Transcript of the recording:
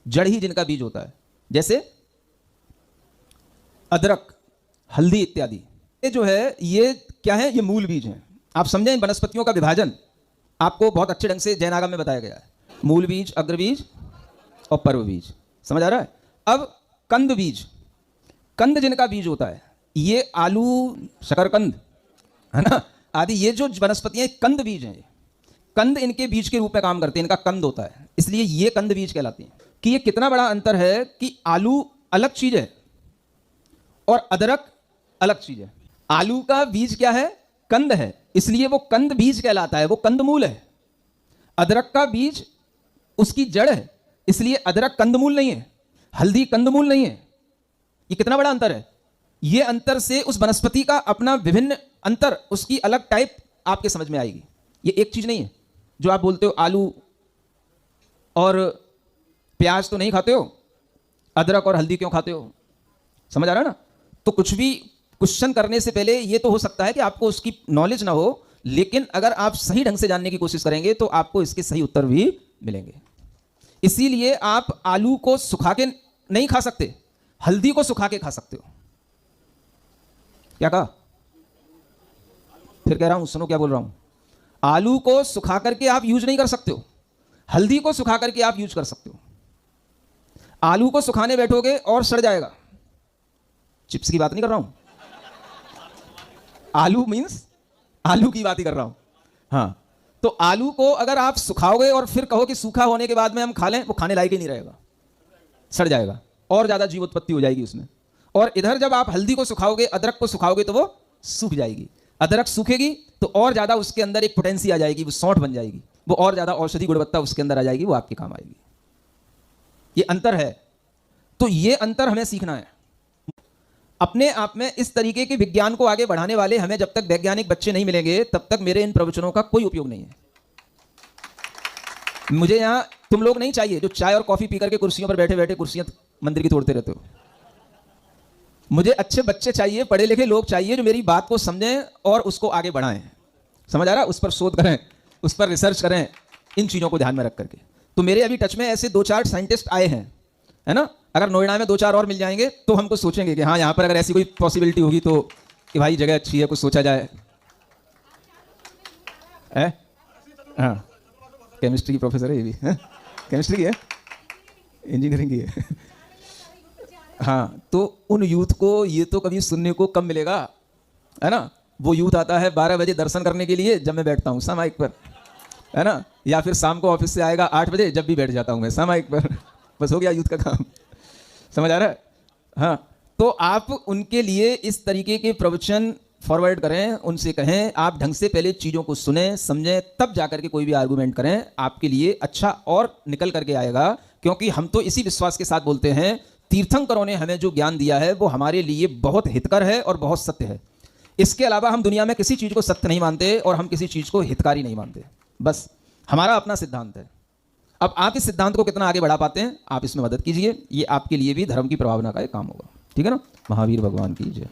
जड़ ही जिनका बीज होता है, जैसे अदरक, हल्दी इत्यादि। ये जो है ये क्या है? ये मूल बीज हैं। आप समझें, इन वनस्पतियों का विभाजन आपको बहुत अच्छे ढंग से जैन आगम में बताया गया है। मूल बीज, अग्र बीज और पर्व बीज। समझ आ रहा है? अब कंद बीज, कंद जिनका बीज होता है, ये आलू, शकरकंद है ना आदि, ये जो वनस्पतियां कंद बीज हैं, कंद इनके बीज के रूप में काम करते हैं, इनका कंद होता है, इसलिए ये कंद बीज कहलाती हैं। कि ये कितना बड़ा अंतर है कि आलू अलग चीज है और अदरक अलग चीज है। आलू का बीज क्या है? कंद है, इसलिए वो कंद बीज कहलाता है, वो कंद मूल है। अदरक का बीज उसकी जड़ है, इसलिए अदरक कंदमूल नहीं है, हल्दी कंदमूल नहीं है। ये कितना बड़ा अंतर है! ये अंतर से उस वनस्पति का अपना विभिन्न अंतर, उसकी अलग टाइप आपके समझ में आएगी। ये एक चीज नहीं है। जो आप बोलते हो आलू और प्याज तो नहीं खाते हो, अदरक और हल्दी क्यों खाते हो? समझ आ रहा है ना? तो कुछ भी क्वेश्चन करने से पहले ये तो हो सकता है कि आपको उसकी नॉलेज ना हो, लेकिन अगर आप सही ढंग से जानने की कोशिश करेंगे तो आपको इसके सही उत्तर भी मिलेंगे। इसीलिए आप आलू को सुखा के नहीं खा सकते, हल्दी को सुखा के खा सकते हो। क्या कहा? फिर कह रहा हूं, सुनो क्या बोल रहा हूं। आलू को सुखा करके आप यूज नहीं कर सकते हो, हल्दी को सुखा करके आप यूज कर सकते हो। आलू को सुखाने बैठोगे और सड़ जाएगा। चिप्स की बात नहीं कर रहा हूं, आलू मींस आलू की बात ही कर रहा हूं। हाँ, तो आलू को अगर आप सुखाओगे और फिर कहो कि सूखा होने के बाद में हम खा लें, वो खाने लायक ही नहीं रहेगा, सड़ जाएगा और ज्यादा जीवोत्पत्ति हो जाएगी उसमें। और इधर जब आप हल्दी को सुखाओगे, अदरक को सुखाओगे तो वो सूख जाएगी। अदरक सूखेगी तो और ज्यादा उसके अंदर एक पोटेंसी आ जाएगी, वो सौंठ बन जाएगी, वो और ज्यादा औषधि गुणवत्ता उसके अंदर आ जाएगी, वो आपके काम आएगी। ये अंतर है। तो ये अंतर हमें सीखना है। अपने आप में इस तरीके के विज्ञान को आगे बढ़ाने वाले हमें जब तक वैज्ञानिक बच्चे नहीं मिलेंगे, तब तक मेरे इन प्रवचनों का कोई उपयोग नहीं है। मुझे यहां तुम लोग नहीं चाहिए जो चाय और कॉफी पी करके कुर्सियों पर बैठे बैठे कुर्सियां मंदिर की तोड़ते रहते हो। मुझे अच्छे बच्चे चाहिए, पढ़े लिखे लोग चाहिए जो मेरी बात को समझें और उसको आगे बढ़ाएं। समझ आ रहा? उस पर शोध करें, उस पर रिसर्च करें, इन चीजों को ध्यान में रख करके। तो मेरे अभी टच में ऐसे 2-4 साइंटिस्ट आए हैं, है ना? अगर नोएडा में 2-4 और मिल जाएंगे तो हमको सोचेंगे कि हाँ, यहां पर अगर ऐसी कोई पॉसिबिलिटी होगी तो कि भाई जगह अच्छी है, कुछ सोचा जाए। हाँ, केमिस्ट्री की प्रोफेसर है ये भी, केमिस्ट्री की है, इंजीनियरिंग की है। हाँ, तो उन यूथ को ये तो कभी सुनने को कम मिलेगा, है ना? वो यूथ आता है 12 बजे दर्शन करने के लिए, जब मैं बैठता हूँ सामायिक पर, है ना? या फिर शाम को ऑफिस से आएगा 8 बजे, जब भी बैठ जाता हूँ मैं सामायिक पर। बस हो गया यूथ का काम। समझ आ रहा है? हाँ, तो आप उनके लिए इस तरीके के प्रवचन फॉरवर्ड करें, उनसे कहें आप ढंग से पहले चीज़ों को सुने, समझें, तब जाकर के कोई भी आर्गूमेंट करें। आपके लिए अच्छा और निकल करके आएगा। क्योंकि हम तो इसी विश्वास के साथ बोलते हैं, तीर्थंकरों ने हमें जो ज्ञान दिया है वो हमारे लिए बहुत हितकर है और बहुत सत्य है। इसके अलावा हम दुनिया में किसी चीज़ को सत्य नहीं मानते और हम किसी चीज़ को हितकारी नहीं मानते। बस हमारा अपना सिद्धांत है। अब आप इस सिद्धांत को कितना आगे बढ़ा पाते हैं, आप इसमें मदद कीजिए। ये आपके लिए भी धर्म की प्रभावना का एक काम होगा। ठीक है ना? महावीर भगवान की जय।